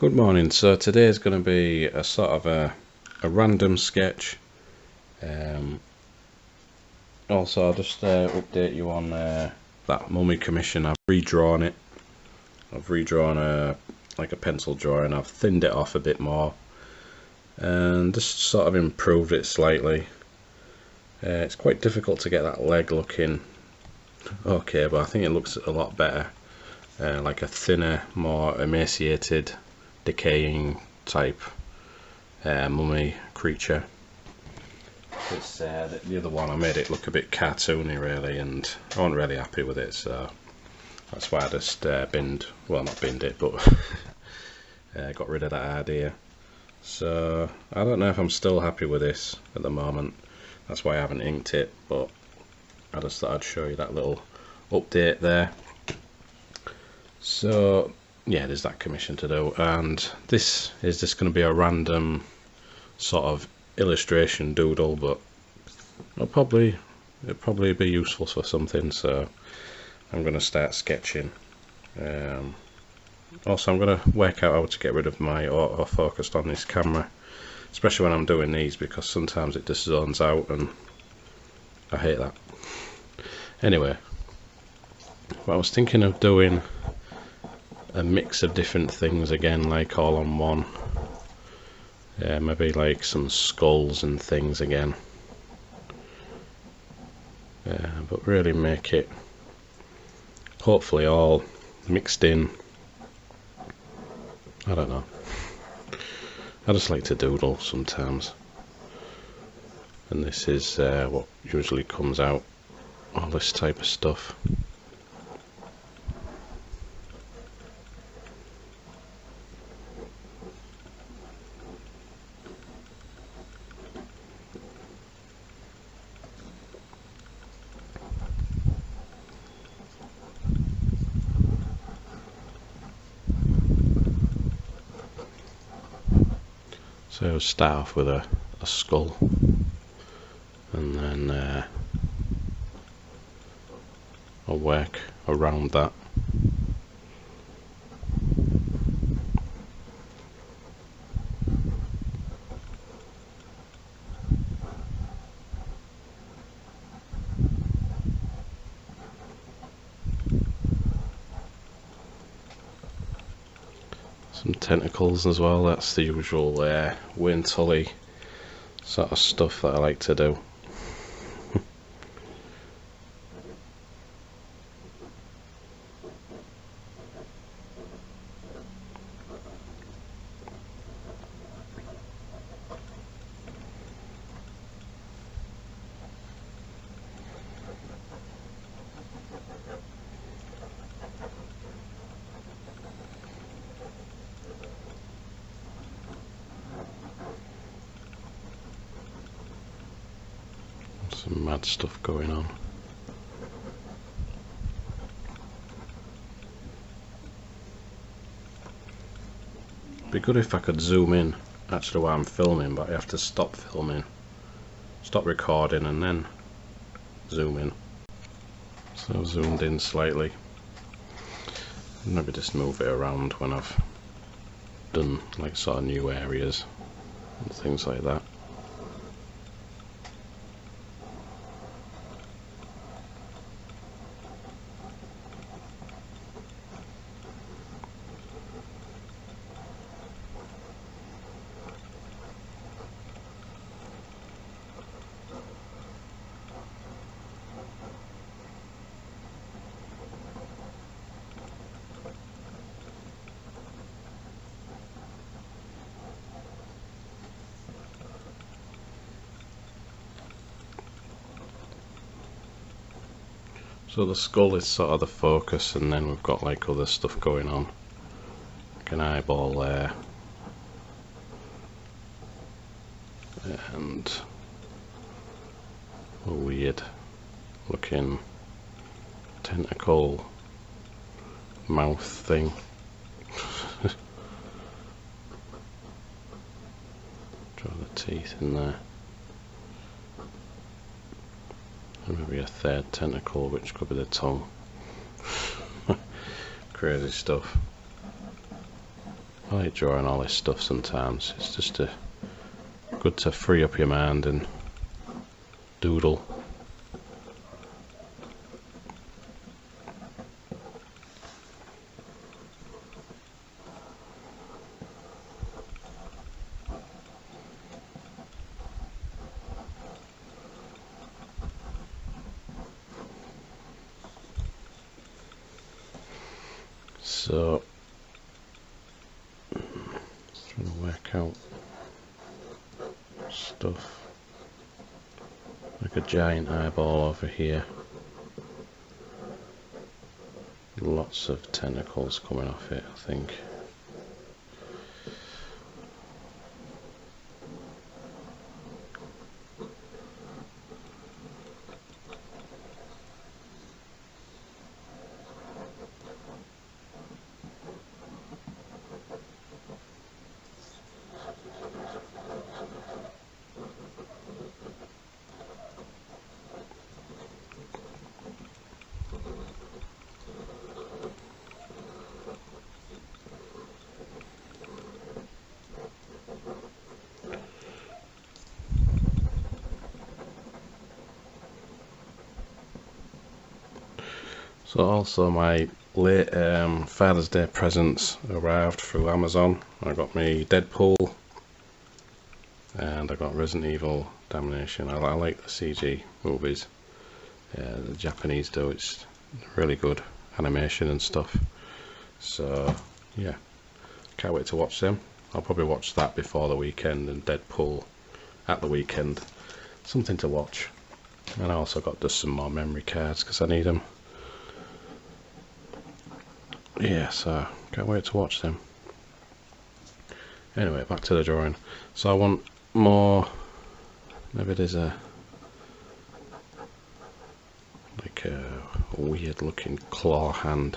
Good morning. So today is going to be a sort of a random sketch. Also, I'll just update you on that mummy commission. I've redrawn it. I've redrawn like a pencil drawing. I've thinned it off a bit more and just sort of improved it slightly. It's quite difficult to get that leg looking okay, but I think it looks a lot better. Like a thinner, more emaciated, decaying type mummy creature. It's the other one, I made it look a bit cartoony really, and I wasn't really happy with it, so that's why I just binned, well not binned it, but got rid of that idea. So I don't know if I'm still happy with this at the moment. That's why I haven't inked it, but I just thought I'd show you that little update there. So yeah, there's that commission to do, and this is just going to be a random sort of illustration doodle, but it'll probably be useful for something, so I'm going to start sketching. Also, I'm going to work out how to get rid of my autofocus on this camera, especially when I'm doing these, because sometimes it just zones out and I hate that. Anyway, I was thinking of doing a mix of different things again, like all on one. Maybe like some skulls and things again, but really make it hopefully all mixed in. I don't know, I just like to doodle sometimes, and this is what usually comes out, all this type of stuff. So I'll start off with a skull, and then I'll work around that. Some tentacles as well, that's the usual Wayne Tully sort of stuff that I like to do. Some mad stuff going on. Be good if I could zoom in actually while I'm filming, but I have to stop filming, stop recording and then zoom in. So I've zoomed in slightly. Maybe just move it around when I've done like sort of new areas and things like that. So the skull is sort of the focus, and then we've got like other stuff going on, like an eyeball there, and a weird looking tentacle mouth thing. Draw the teeth in there. And maybe a third tentacle, which could be the tongue. Crazy stuff. I like drawing all this stuff sometimes. It's just good to free up your mind and doodle. So, trying to work out stuff like a giant eyeball over here. Lots of tentacles coming off it, I think. So also my late Father's Day presents arrived through Amazon. I got me Deadpool and I got Resident Evil Damnation. I like the CG movies. The Japanese do, it's really good animation and stuff. So yeah, can't wait to watch them. I'll probably watch that before the weekend and Deadpool at the weekend. Something to watch. And I also got just some more memory cards because I need them. Yeah, so can't wait to watch them. Anyway, back to the drawing. So I want more, maybe there's like a weird looking claw hand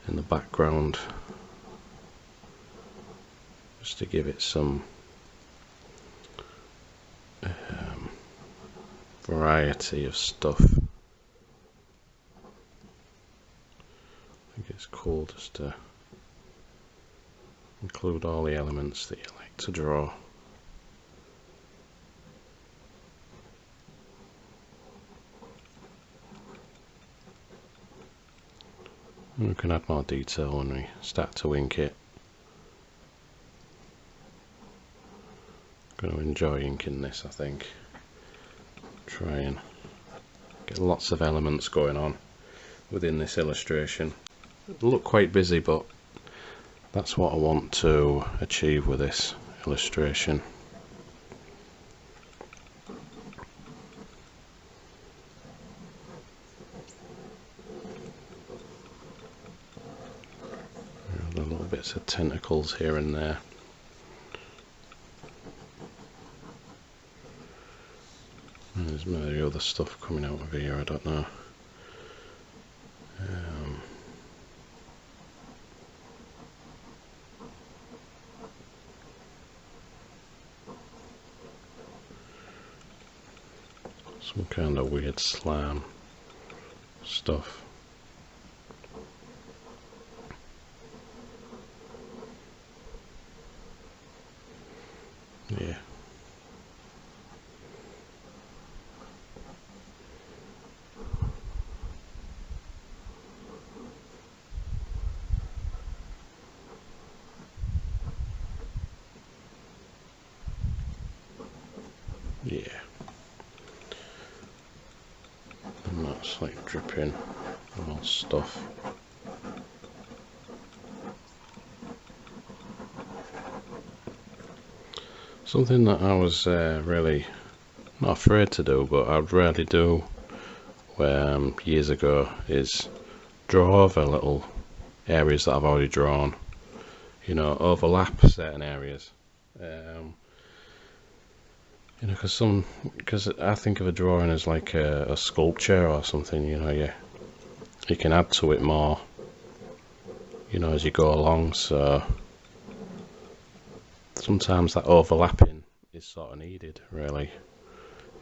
in the background, just to give it some variety of stuff. I think it's cool just to include all the elements that you like to draw. And we can add more detail when we start to ink it. I'm going to enjoy inking this, I think. Try and get lots of elements going on within this illustration. It'll look quite busy, but that's what I want to achieve with this illustration. The little bits of tentacles here and there. And there's maybe other stuff coming out of here, I don't know. Some kind of weird slime stuff. Yeah. Yeah. And that's like dripping all stuff. Something that I was really not afraid to do, but I'd rarely do years ago, is draw over little areas that I've already drawn. You know, overlap certain areas. You know, because I think of a drawing as like a sculpture or something. You know, you can add to it more, you know, as you go along. So sometimes that overlapping is sort of needed, really.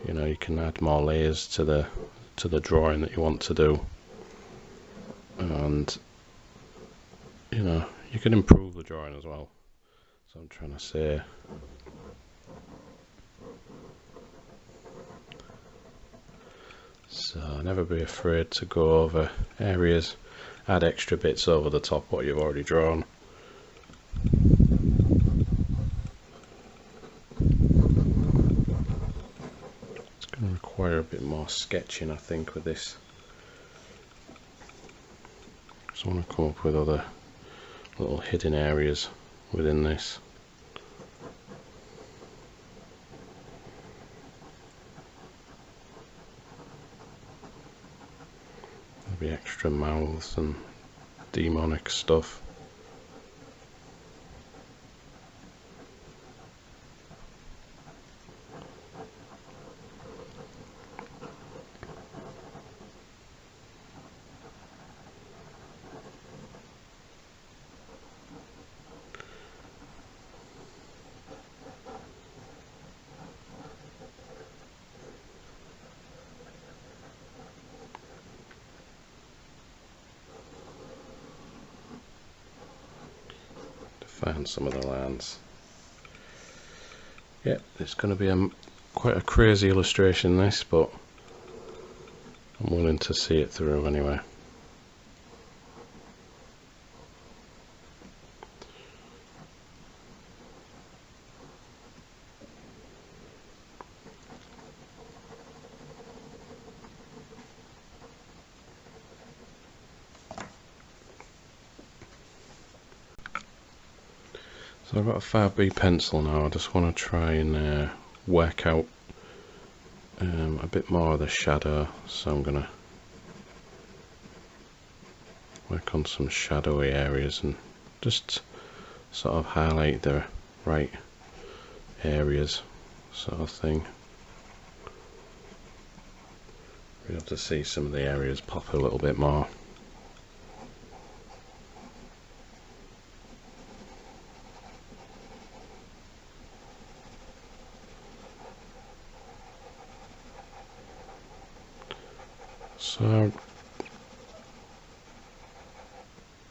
You know, you can add more layers to the drawing that you want to do, and you know, you can improve the drawing as well. So I'm trying to say. So never be afraid to go over areas, add extra bits over the top what you've already drawn. It's going to require a bit more sketching, I think, with this. So I want to come up with other little hidden areas within this. There'll be extra mouths and demonic stuff. Find some of the lines. Yep, it's going to be quite a crazy illustration this, but I'm willing to see it through anyway. So I've got a 5B pencil now. I just want to try and work out a bit more of the shadow, so I'm going to work on some shadowy areas and just sort of highlight the right areas, sort of thing. We'll have to see some of the areas pop a little bit more. So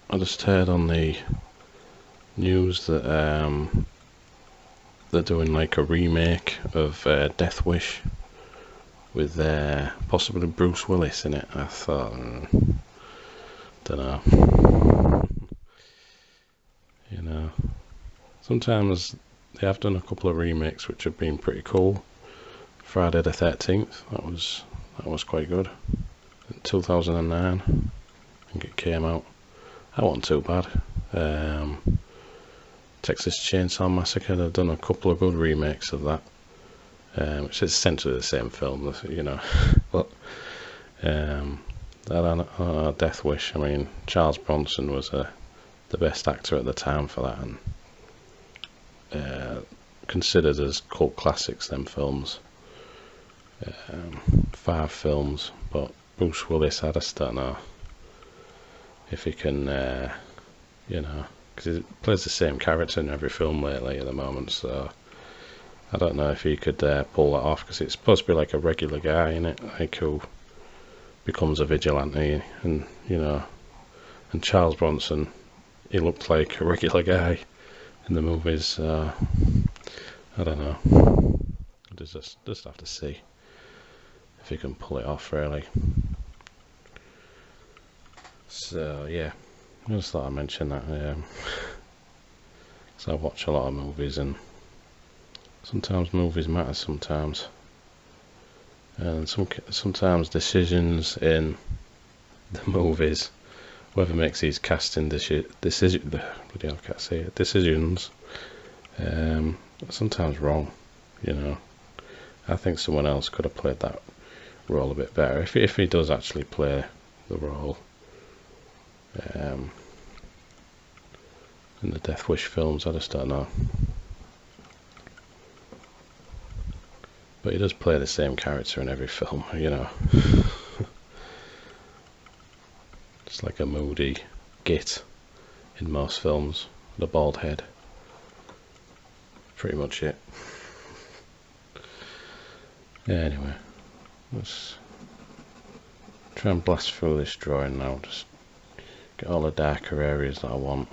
I just heard on the news that they're doing like a remake of Death Wish with possibly Bruce Willis in it. I thought, don't know. You know, sometimes they have done a couple of remakes which have been pretty cool. Friday the 13th, that was quite good. In 2009, I think it came out. That wasn't too bad. Texas Chainsaw Massacre, they've done a couple of good remakes of that. Which is essentially the same film, you know. But that Death Wish, I mean, Charles Bronson was the best actor at the time for that, and considered as cult classics, them films. 5 films, but Bruce Willis, I just don't know if he can, you know, because he plays the same character in every film lately at the moment, so I don't know if he could pull that off, because it's supposed to be like a regular guy in it, like who becomes a vigilante, and you know, and Charles Bronson, he looked like a regular guy in the movies, so I don't know. Just have to see if he can pull it off, really. So yeah, I just thought I'd mention that. So I watch a lot of movies, and sometimes movies matter sometimes, and sometimes decisions in the movies, whoever makes these casting decisions, sometimes wrong. You know, I think someone else could have played that role a bit better if he does actually play the role. In the Death Wish films, I just don't know. But he does play the same character in every film, you know. Just like a moody git in most films, with a bald head. Pretty much it. Yeah, anyway, let's try and blast through this drawing now. Just get all the darker areas that I want.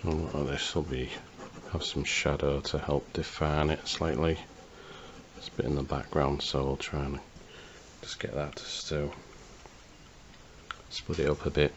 So this will have some shadow to help define it slightly. It's a bit in the background, so we'll try and just get that to split it up a bit.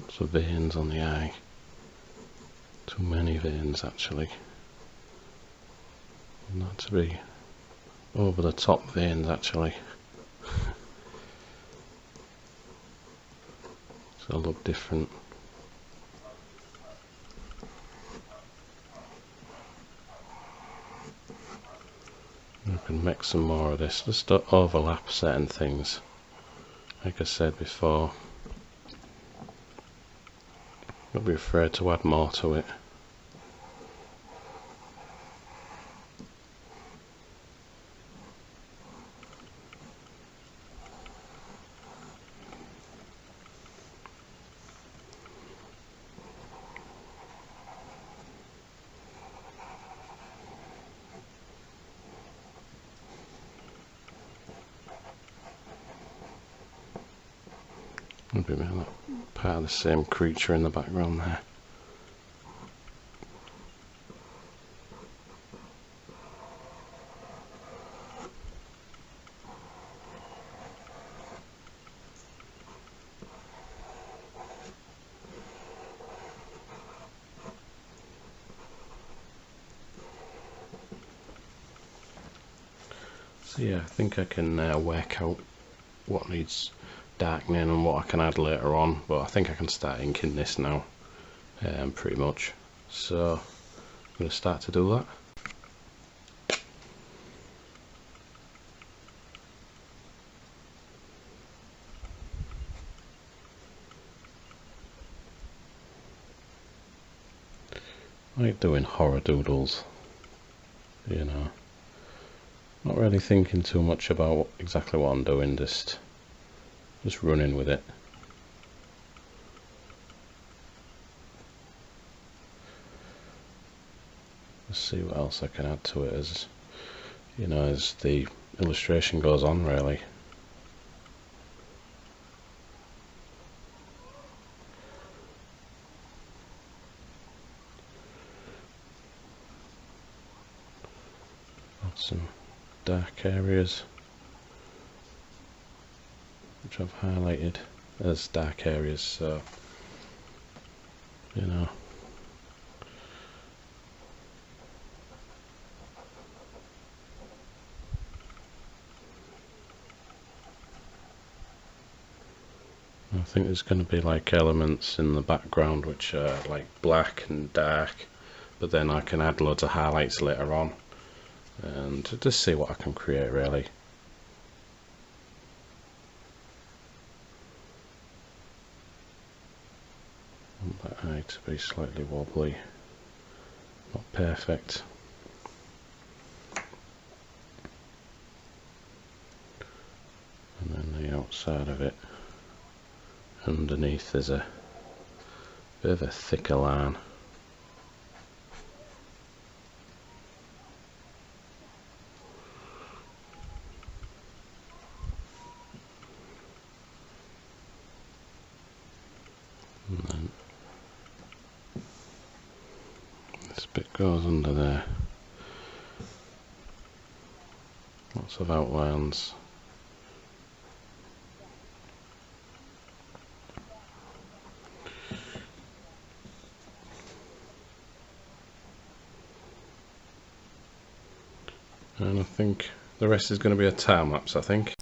Lots of veins on the eye. Too many veins actually. Not to be over the top veins actually. So it'll look different. I can make some more of this, just to overlap certain things. Like I said before, don't be afraid to add more to it. Maybe that part of the same creature in the background there. So yeah, I think I can work out what needs darkening and what I can add later on, but I think I can start inking this now, pretty much. So I'm going to start to do that. I like doing horror doodles, you know, not really thinking too much about exactly what I'm doing, just running with it. Let's see what else I can add to it as, you know, as the illustration goes on really. Add some dark areas, which I've highlighted as dark areas, so, you know. I think there's going to be like elements in the background which are like black and dark, but then I can add loads of highlights later on and just see what I can create really. I want that eye to be slightly wobbly, not perfect. And then the outside of it, underneath there's a bit of a thicker line. And then this bit goes under there. Lots of outlines. And I think the rest is going to be a time lapse, I think.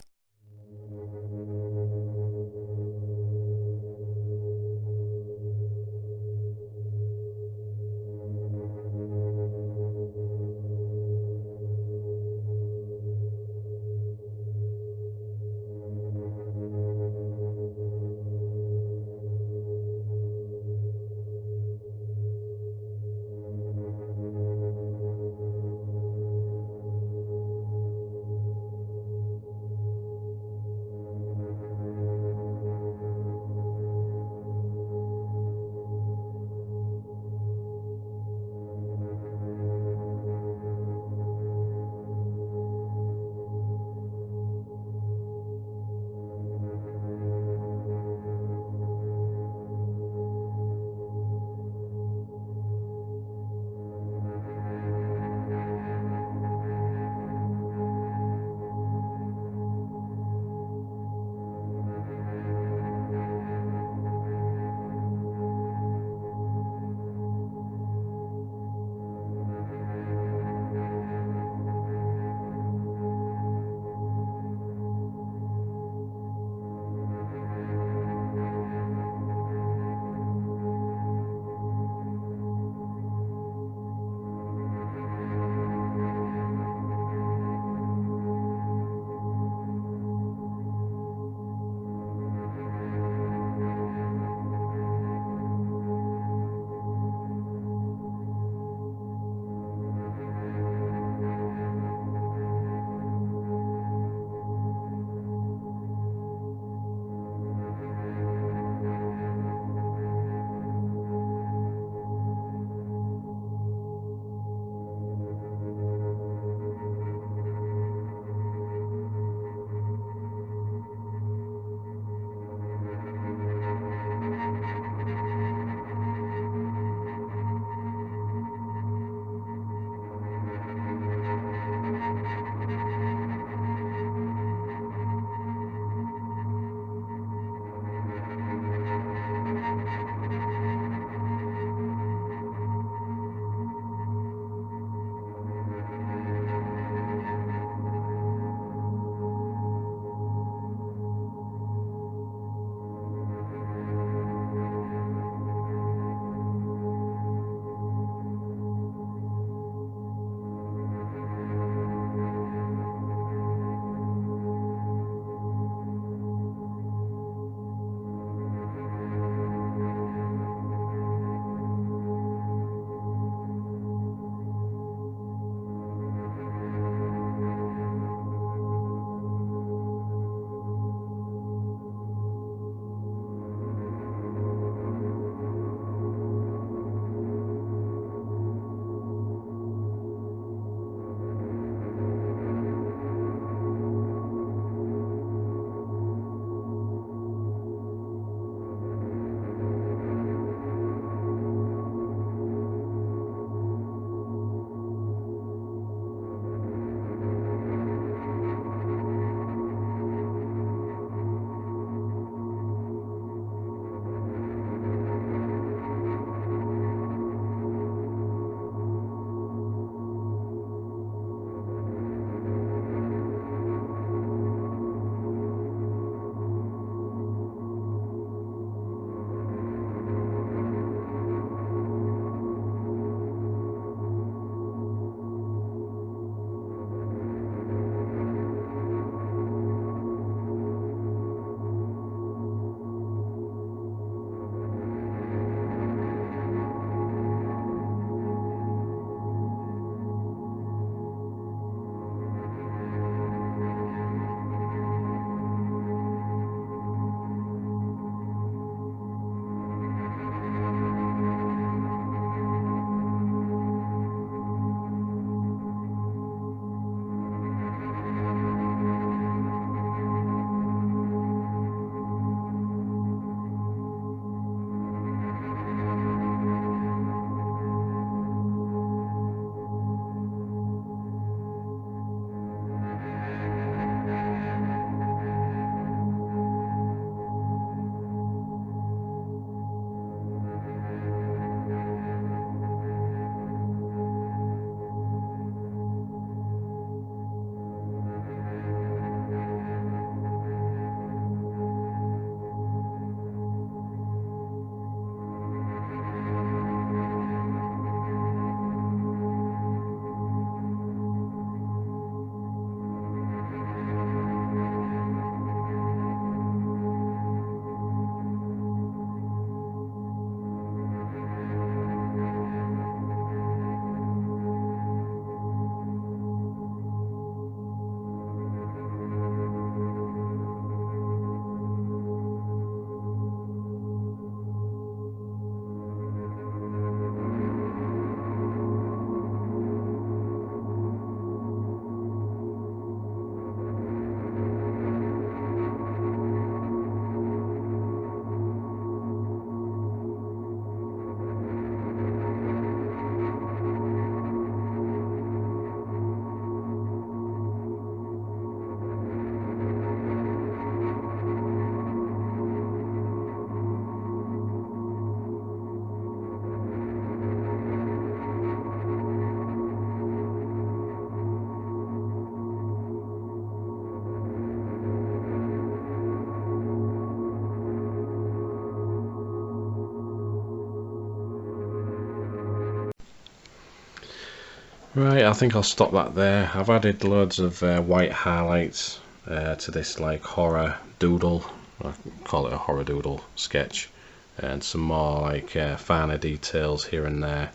Right, I think I'll stop that there. I've added loads of white highlights to this like horror doodle, I call it a horror doodle sketch, and some more like finer details here and there.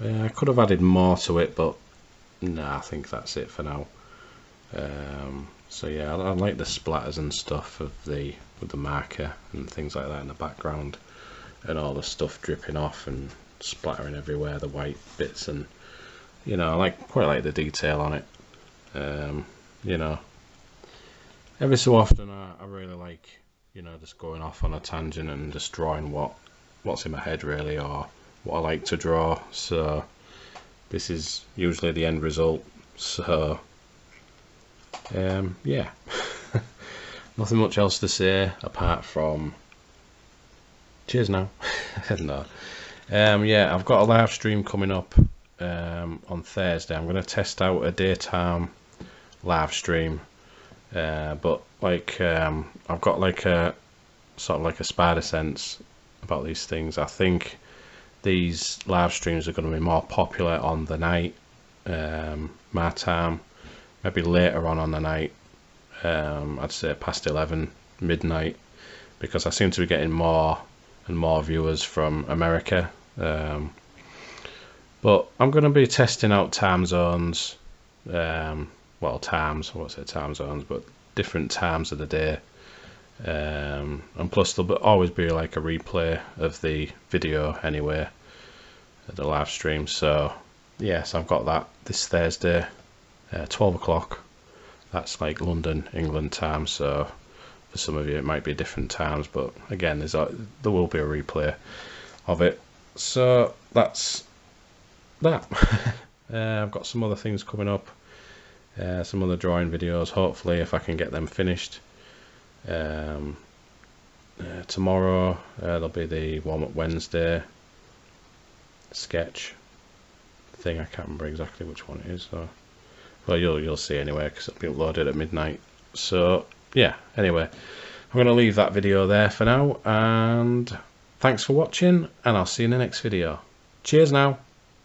I could have added more to it, but nah, I think that's it for now. So yeah, I like the splatters and stuff of with the marker and things like that in the background, and all the stuff dripping off and splattering everywhere, the white bits, and you know, I quite like the detail on it. You know, every so often I really like, you know, just going off on a tangent and just drawing what's in my head really, or what I like to draw. So this is usually the end result. So yeah, nothing much else to say apart from cheers now. No. Yeah, I've got a live stream coming up on Thursday. I'm going to test out a daytime live stream, but like I've got like a sort of like a spider sense about these things. I think these live streams are going to be more popular on the night, my time, maybe later on the night. I'd say past 11, midnight, because I seem to be getting more and more viewers from America. But I'm going to be testing out time zones, well, time zones, but different times of the day. And plus there'll always be like a replay of the video anyway, the live stream. So yes, I've got that this Thursday, 12 o'clock. That's like London, England time. So for some of you it might be different times, but again, there will be a replay of it. So that's that. I've got some other things coming up, some other drawing videos, hopefully, if I can get them finished. Tomorrow there'll be the warm-up Wednesday sketch thing. I can't remember exactly which one it is, so well, you'll see anyway, because it'll be uploaded at midnight. So yeah, anyway, I'm going to leave that video there for now, and thanks for watching, and I'll see you in the next video. Cheers now.